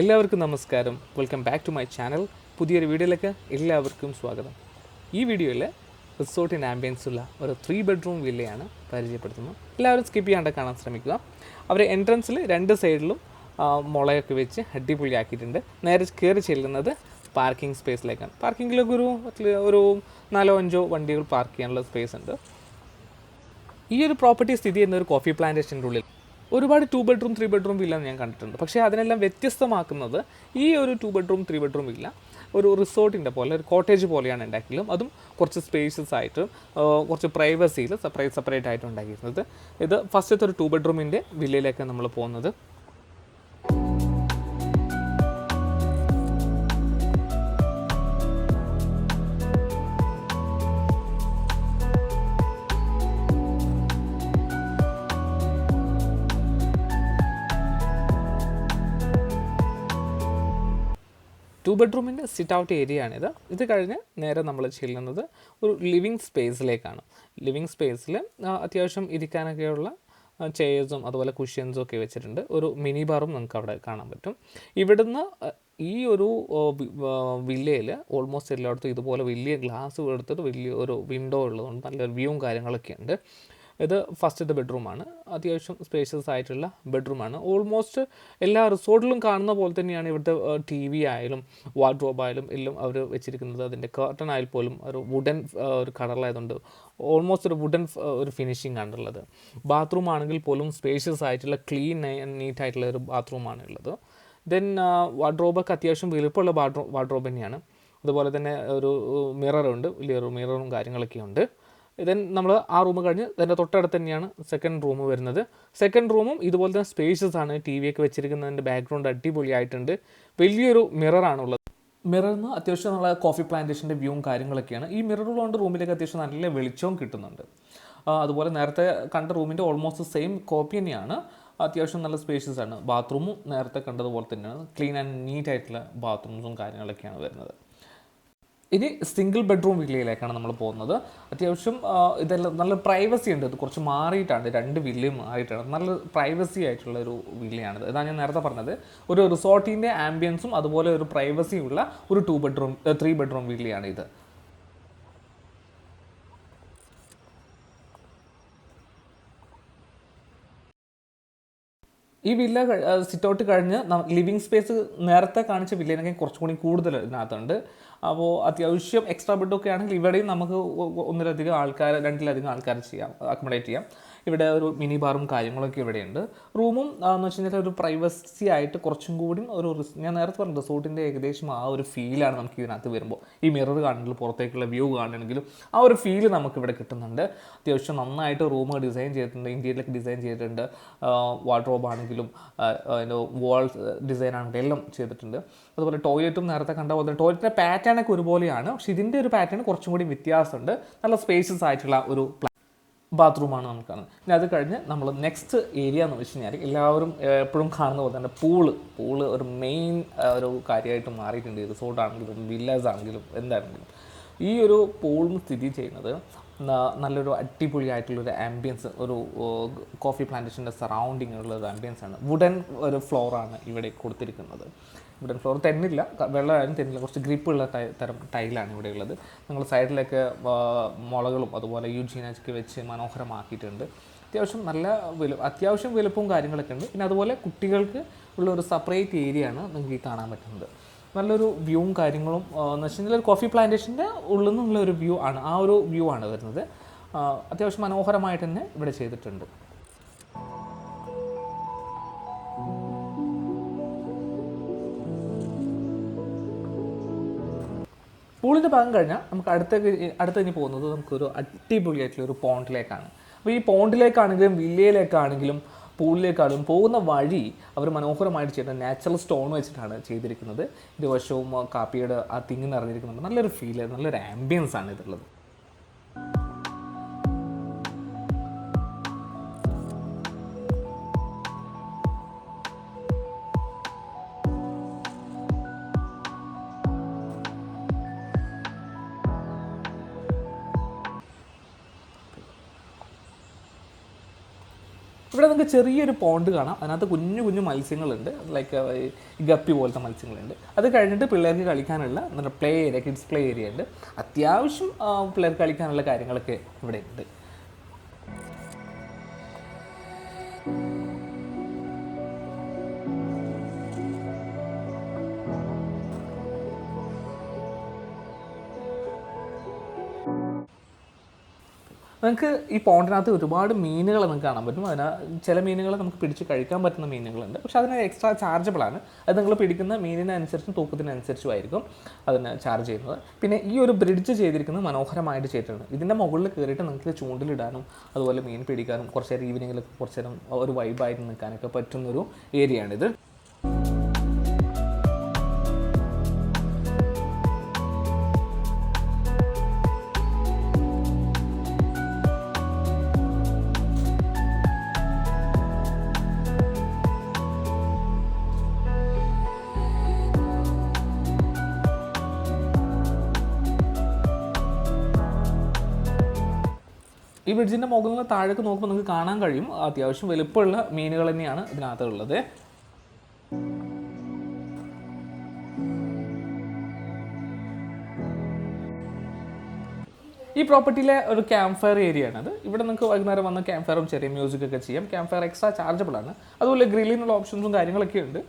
എല്ലാവർക്കും നമസ്കാരം. Welcome back to my channel. പുതിയൊരു വീഡിയോയിലേക്ക് എല്ലാവർക്കും സ്വാഗതം. ഈ വീഡിയോയിൽ റിസോർട്ടിൻ്റെ ആംബിയൻസ് ഉള്ള ഒരു 3 ബെഡ്റൂം വില്ലയാണ് പരിചയപ്പെടുത്തുന്നത്. എല്ലാവരും സ്കിപ്പ് ചെയ്യാണ്ട് കാണാൻ ശ്രമിക്കുക. അവർ എൻട്രൻസിൽ 2 സൈഡിലും മുളയൊക്കെ വെച്ച് അടിപൊളിയാക്കിയിട്ടുണ്ട്. നേരെ കയറി ചെല്ലുന്നത് പാർക്കിംഗ് സ്പേസിലേക്കാണ്. പാർക്കിങ്ങിലൊക്കെ ഒരു 4-5 വണ്ടികൾ പാർക്ക് ചെയ്യാനുള്ള സ്പേസ് ഉണ്ട്. ഈ ഒരു പ്രോപ്പർട്ടി സ്ഥിതി ചെയ്യുന്ന ഒരു കോഫി പ്ലാന്റേഷൻ്റെ ഉള്ളിൽ ഒരുപാട് 2 ബെഡ്റൂം 3 ബെഡ്റൂം വില്ല ഞാൻ കണ്ടിട്ടുണ്ട്. പക്ഷേ അതിനെല്ലാം വ്യത്യസ്തമാക്കുന്നത് ഈ ഒരു 2 ബെഡ്റൂം 3 ബെഡ്റൂം വില്ല ഒരു റിസോർട്ടിൻ്റെ പോലെ ഒരു കോട്ടേജ് പോലെയാണ് ഉണ്ടാക്കിയെങ്കിലും അതും കുറച്ച് സ്പേഷ്യസ് ആയിട്ട് കുറച്ച് പ്രൈവസിയിൽ സെപ്പറേറ്റ് ആയിട്ട് ഉണ്ടാക്കിയിരുന്നത്. ഇത് ഫസ്റ്റത്തെ ഒരു 2 ബെഡ്റൂമിൻ്റെ വില്ലയിലേക്ക് നമ്മൾ പോകുന്നത്. ടു ബെഡ്റൂമിൻ്റെ സിറ്റ് ഔട്ട് ഏരിയ ആണിത്. ഇത് കഴിഞ്ഞ് നേരെ നമ്മൾ ചെല്ലുന്നത് ഒരു ലിവിങ് സ്പേസിലേക്കാണ്. ലിവിങ് സ്പേസിൽ അത്യാവശ്യം ഇരിക്കാനൊക്കെയുള്ള ചെയർസും അതുപോലെ കുഷ്യൻസും ഒക്കെ വെച്ചിട്ടുണ്ട്. ഒരു മിനി ബാറും നമുക്ക് അവിടെ കാണാൻ പറ്റും. ഇവിടുന്ന് ഈ ഒരു വില്ലയിൽ ഓൾമോസ്റ്റ് എല്ലായിടത്തും ഇതുപോലെ വലിയ ഗ്ലാസ് എടുത്തിട്ട് വലിയ ഒരു വിൻഡോ ഉള്ളതുകൊണ്ട് നല്ലൊരു വ്യൂവും കാര്യങ്ങളൊക്കെ ഉണ്ട്. ഇത് ഫസ്റ്റത്തെ ബെഡ്റൂമാണ്. അത്യാവശ്യം സ്പേഷ്യസ് ആയിട്ടുള്ള ബെഡ്റൂമാണ്. ഓൾമോസ്റ്റ് എല്ലാ റിസോർട്ടിലും കാണുന്ന പോലെ തന്നെയാണ് ഇവിടുത്തെ TV ആയാലും വാർഡ്രോബ് ആയാലും എല്ലാം അവർ വെച്ചിരിക്കുന്നത്. അതിൻ്റെ കർട്ടൻ ആയാൽ പോലും ഒരു വുഡൻ ഒരു കളറിലായതുകൊണ്ട് ഓൾമോസ്റ്റ് ഒരു വുഡൻ ഒരു ഫിനിഷിംഗ് ആണുള്ളത്. ബാത്റൂം ആണെങ്കിൽ പോലും സ്പേഷ്യസ് ആയിട്ടുള്ള ക്ലീൻ നീറ്റായിട്ടുള്ള ഒരു ബാത്റൂമാണ് ഉള്ളത്. ദെൻ വാർഡ്രോബൊക്കെ അത്യാവശ്യം വലുപ്പമുള്ള വാർഡ്രോബ് തന്നെയാണ്. അതുപോലെ തന്നെ ഒരു മിററുണ്ട്, വലിയൊരു മിററും കാര്യങ്ങളൊക്കെ ഉണ്ട്. ദെൻ നമ്മൾ ആ റൂം കഴിഞ്ഞ് അതിൻ്റെ തൊട്ടടുത്ത് തന്നെയാണ് സെക്കൻഡ് റൂം വരുന്നത്. സെക്കൻഡ് റൂമും ഇതുപോലെ തന്നെ സ്പേഷ്യസ് ആണ്. TV ഒക്കെ വെച്ചിരിക്കുന്നതിൻ്റെ ബാക്ക്ഗ്രൗണ്ട് അടിപൊളിയായിട്ടുണ്ട്. വലിയൊരു മിററാണുള്ളത്. മിററിന് അത്യാവശ്യം നമ്മളെ കോഫി പ്ലാന്റേഷൻ്റെ വ്യൂവും കാര്യങ്ങളൊക്കെയാണ്. ഈ മിററുള്ളതുകൊണ്ട് റൂമിലേക്ക് അത്യാവശ്യം നല്ല വെളിച്ചവും കിട്ടുന്നുണ്ട്. അതുപോലെ നേരത്തെ കണ്ട റൂമിൻ്റെ ഓൾമോസ്റ്റ് സെയിം കോപ്പി തന്നെയാണ്. അത്യാവശ്യം നല്ല സ്പേഷ്യസ് ആണ്. ബാത്റൂമും നേരത്തെ കണ്ടതുപോലെ തന്നെയാണ്. ക്ലീൻ ആൻഡ് നീറ്റ് ആയിട്ടുള്ള ബാത്റൂംസും കാര്യങ്ങളൊക്കെയാണ് വരുന്നത്. ഇനി സിംഗിൾ ബെഡ്റൂം വില്ലയിലേക്കാണ് നമ്മൾ പോകുന്നത്. അത്യാവശ്യം ഇതെല്ലാം നല്ല പ്രൈവസി ഉണ്ട്. ഇത് കുറച്ച് മാറിയിട്ടാണ്, 2 വില്ലയും മാറിയിട്ടാണ്. നല്ല പ്രൈവസി ആയിട്ടുള്ള ഒരു വില്ലയാണിത്. ഇതാണ് ഞാൻ നേരത്തെ പറഞ്ഞത്. ഒരു റിസോർട്ടിൻ്റെ ആംബിയൻസും അതുപോലെ ഒരു പ്രൈവസിയുള്ള ഒരു 3 ബെഡ്റൂം വില്ലയാണ് ഇത്. ഈ വില്ല സിറ്റ് ഔട്ട് കഴിഞ്ഞ് ലിവിങ് സ്പേസ് നേരത്തെ കാണിച്ച വില്ലേനൊക്കെ കുറച്ചും കൂടി കൂടുതൽ ഇതിനകത്തുണ്ട്. അപ്പോൾ അത്യാവശ്യം എക്സ്ട്രാ ബെഡൊക്കെ ആണെങ്കിൽ ഇവിടെയും നമുക്ക് 2-ലധികം ആൾക്കാർ അക്കോമഡേറ്റ് ചെയ്യാം. ഇവിടെ ഒരു മിനി ബാറും കാര്യങ്ങളൊക്കെ ഇവിടെയുണ്ട്. റൂമും എന്ന് വെച്ച് കഴിഞ്ഞാൽ ഒരു പ്രൈവസി ആയിട്ട് കുറച്ചും കൂടി ഞാൻ നേരത്തെ പറഞ്ഞ റിസോർട്ടിൻ്റെ ഏകദേശം ആ ഒരു ഫീലാണ് നമുക്ക് ഇതിനകത്ത് വരുമ്പോൾ. ഈ മിറർ കാണണമെങ്കിലും പുറത്തേക്കുള്ള വ്യൂ കാണണമെങ്കിലും ആ ഒരു ഫീല് നമുക്കിവിടെ കിട്ടുന്നുണ്ട്. അത്യാവശ്യം നന്നായിട്ട് റൂം ഡിസൈൻ ചെയ്തിട്ടുണ്ട്. ഇന്ത്യയിലൊക്കെ ഡിസൈൻ ചെയ്തിട്ടുണ്ട്. വാർഡ്രോബ് ആണെങ്കിലും അതിൻ്റെ വാൾ ഡിസൈൻ ആണെങ്കിലും എല്ലാം ചെയ്തിട്ടുണ്ട്. അതുപോലെ ടോയ്ലറ്റും നേരത്തെ കണ്ട പോലെ ടോയ്ലറ്റിൻ്റെ പാറ്റേൺ ഒക്കെ ഒരുപോലെയാണ്. പക്ഷേ ഇതിൻ്റെ ഒരു പാറ്റേൺ കുറച്ചും കൂടി വ്യത്യാസമുണ്ട്. നല്ല സ്പേഷ്യസ് ആയിട്ടുള്ള ഒരു ബാത്റൂമാണ് നമുക്ക് കാണുന്നത്. ഇനി അത് കഴിഞ്ഞ് നമ്മൾ നെക്സ്റ്റ് ഏരിയ എന്ന് വെച്ച് കഴിഞ്ഞാൽ എല്ലാവരും എപ്പോഴും കാണുന്ന പോലെ തന്നെ പൂള് ഒരു മെയിൻ ഒരു കാര്യമായിട്ട് മാറിയിട്ടുണ്ട്. റിസോർട്ടാണെങ്കിലും വില്ലേജ് ആണെങ്കിലും എന്താണെങ്കിലും ഈ ഒരു പൂളും സ്ഥിതി ചെയ്യുന്നത് നല്ലൊരു അടിപൊളിയായിട്ടുള്ളൊരു ആംബിയൻസ്, ഒരു കോഫി പ്ലാന്റേഷൻ്റെ സറൗണ്ടിങ് ഉള്ള ഒരു ആംബിയൻസ് ആണ്. വുഡൻ ഒരു ഫ്ലോറാണ് ഇവിടെ കൊടുത്തിരിക്കുന്നത്. വുഡൻ ഫ്ലോർ തെന്നില്ല, വെള്ളമായാലും തെന്നില്ല, കുറച്ച് ഗ്രിപ്പുള്ള തരം ടൈലാണ് ഇവിടെ ഉള്ളത്. നിങ്ങൾ സൈഡിലൊക്കെ മുളകളും അതുപോലെ യൂജീനൊക്കെ വെച്ച് മനോഹരമാക്കിയിട്ടുണ്ട്. അത്യാവശ്യം വലുപ്പവും കാര്യങ്ങളൊക്കെ ഉണ്ട്. പിന്നെ അതുപോലെ കുട്ടികൾക്ക് ഉള്ള ഒരു സെപ്പറേറ്റ് ഏരിയ ആണ് നിങ്ങൾക്ക് കാണാൻ പറ്റുന്നത്. നല്ലൊരു വ്യൂവും കാര്യങ്ങളും എന്ന് വെച്ച് കഴിഞ്ഞാൽ ഒരു കോഫി പ്ലാന്റേഷൻ്റെ ഉള്ളിൽ നിന്നുള്ള ഒരു വ്യൂ ആണ്, ആ ഒരു വ്യൂ ആണ് വരുന്നത്. അത്യാവശ്യം മനോഹരമായിട്ട് തന്നെ ഇവിടെ ചെയ്തിട്ടുണ്ട്. പൂളിൻ്റെ ഭാഗം കഴിഞ്ഞാൽ നമുക്ക് അടുത്തേക്ക് പോകുന്നത് നമുക്കൊരു അടിപൊളിയായിട്ടുള്ള ഒരു പോണ്ടിലേക്കാണ്. അപ്പോൾ ഈ പോണ്ടിലേക്കാണെങ്കിലും വില്ലയിലേക്കാണെങ്കിലും പൂളിലേക്കാണെങ്കിലും പോകുന്ന വഴി അവർ മനോഹരമായിട്ട് ചെയ്ത നാച്ചുറൽ സ്റ്റോൺ വെച്ചിട്ടാണ് ചെയ്തിരിക്കുന്നത്. ഇരുവശവും കാപ്പിയുടെ ആ തിങ്ങി നിറഞ്ഞിരിക്കുന്നുണ്ട്. നല്ലൊരു ഫീല്, നല്ലൊരു ആംബിയൻസ് ആണ് ഇതുള്ളത്. ഇവിടെ ഇവിടെ നിങ്ങൾക്ക് ചെറിയൊരു പോണ്ട് കാണാം, അതിനകത്ത് കുഞ്ഞു കുഞ്ഞു മത്സ്യങ്ങളുണ്ട്, ലൈക്ക് ഗപ്പി പോലത്തെ മത്സ്യങ്ങളുണ്ട്. അത് കഴിഞ്ഞിട്ട് പിള്ളേർക്ക് കളിക്കാനുള്ള നല്ല play area, kids play area ഉണ്ട്. അത്യാവശ്യം പിള്ളേർക്ക് കളിക്കാനുള്ള കാര്യങ്ങളൊക്കെ ഇവിടെ ഉണ്ട്. നമുക്ക് ഈ പോണ്ടിനകത്ത് ഒരുപാട് മീനുകൾ നമുക്ക് കാണാൻ പറ്റും. ചില മീനുകൾ നമുക്ക് പിടിച്ച് കഴിക്കാൻ പറ്റുന്ന മീനുകളുണ്ട്, പക്ഷേ അതിന് എക്സ്ട്രാ ചാർജബിളാണ്. അത് നിങ്ങൾ പിടിക്കുന്ന മീനിനനുസരിച്ചും തൂക്കത്തിനനുസരിച്ചും ആയിരിക്കും അതിന് ചാർജ് ചെയ്യുന്നത്. പിന്നെ ഈ ഒരു ബ്രിഡ്ജ് ചെയ്തിരിക്കുന്നത് മനോഹരമായിട്ട് ചെയ്തിട്ടുണ്ട്. ഇതിൻ്റെ മുകളിൽ കയറിയിട്ട് നിങ്ങൾക്ക് ചൂണ്ടിലിടാനും അതുപോലെ മീൻ പിടിക്കാനും കുറച്ച് നേരം ഈവനിങ്ങിൽ കുറച്ച് നേരം ഒരു വൈബായിട്ട് നിൽക്കാനൊക്കെ പറ്റുന്നൊരു ഏരിയയാണിത്. ഈ ബ്രിഡ്ജിൻ്റെ മുകളിൽ നിന്ന് താഴേക്ക് നോക്കുമ്പോൾ നിങ്ങൾക്ക് കാണാൻ കഴിയും അത്യാവശ്യം വലുപ്പമുള്ള മീനുകൾ തന്നെയാണ് ഇതിനകത്തുള്ളത്. ഈ പ്രോപ്പർട്ടിയിലെ ഒരു ക്യാമ്പ് ഫയർ ഏരിയ ആണത്. ഇവിടെ നിങ്ങൾക്ക് വൈകുന്നേരം വന്ന് ക്യാമ്പ് ഫയറും ചെറിയ മ്യൂസിക്കൊക്കെ ചെയ്യാം. ക്യാമ്പ് ഫയർ എക്സ്ട്രാ ചാർജബിളാണ്. അതുപോലെ ഗ്രില്ലിനുള്ള ഓപ്ഷൻസും കാര്യങ്ങളൊക്കെ ഉണ്ട്.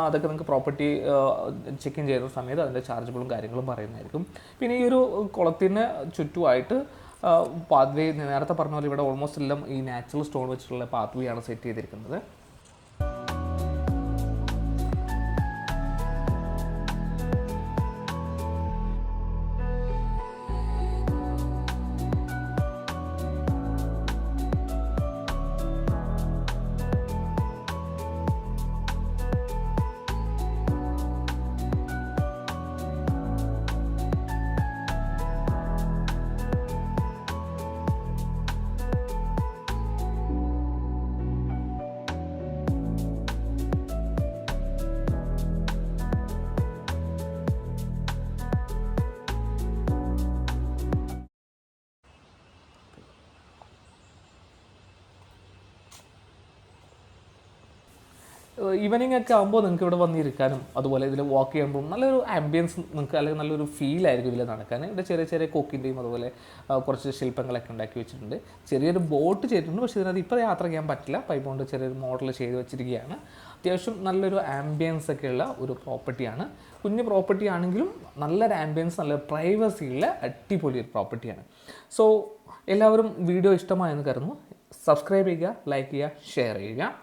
അതൊക്കെ നിങ്ങൾക്ക് പ്രോപ്പർട്ടി ചെക്ക് ഇൻ ചെയ്യുന്ന സമയത്ത് അതിൻ്റെ ചാർജബിളും കാര്യങ്ങളും പറയുന്നതായിരിക്കും. പിന്നെ ഈ ഒരു കുളത്തിന് ചുറ്റുമായിട്ട് പാത്വേ നേരത്തെ പറഞ്ഞ പോലെ ഇവിടെ ഓൾമോസ്റ്റ് എല്ലാം ഈ നാച്ചുറൽ സ്റ്റോൺ വെച്ചിട്ടുള്ള പാത്വേ ആണ് സെറ്റ് ചെയ്തിരിക്കുന്നത്. ഈവനിങ് ഒക്കെ ആകുമ്പോൾ നിങ്ങൾക്ക് ഇവിടെ വന്നിരിക്കാനും അതുപോലെ ഇതിൽ വാക്ക് ചെയ്യുമ്പോൾ നല്ലൊരു ആംബിയൻസ് നിങ്ങൾക്ക്, അല്ലെങ്കിൽ നല്ലൊരു ഫീലായിരിക്കും ഇതിൽ നടക്കാൻ. ഇവിടെ ചെറിയ ചെറിയ കൊക്കിൻ്റെയും അതുപോലെ കുറച്ച് ശില്പങ്ങളൊക്കെ ഉണ്ടാക്കി വെച്ചിട്ടുണ്ട്. ചെറിയൊരു ബോട്ട് ചെയ്തിട്ടുണ്ട്, പക്ഷേ ഇതിനകത്ത് ഇപ്പോൾ യാത്ര ചെയ്യാൻ പറ്റില്ല. പൈപ്പ് കൊണ്ട് ചെറിയൊരു മോഡൽ ചെയ്ത് വെച്ചിരിക്കുകയാണ്. അത്യാവശ്യം നല്ലൊരു ആംബിയൻസ് ഒക്കെയുള്ള ഒരു പ്രോപ്പർട്ടിയാണ്. കുഞ്ഞു പ്രോപ്പർട്ടി ആണെങ്കിലും നല്ലൊരു ആംബിയൻസ്, നല്ല പ്രൈവസിയുള്ള അടിപൊളി ഒരു പ്രോപ്പർട്ടിയാണ്. സോ എല്ലാവരും വീഡിയോ ഇഷ്ടമായെന്ന് കരുതുന്നു. സബ്സ്ക്രൈബ് ചെയ്യുക, ലൈക്ക് ചെയ്യുക, ഷെയർ ചെയ്യുക.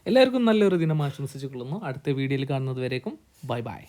എല്ലാവർക്കും നല്ലൊരു ദിനം ആശംസിച്ചുകൊള്ളുന്നു. അടുത്ത വീഡിയോയിൽ കാണുന്നത് വരേക്കും ബൈ ബൈ.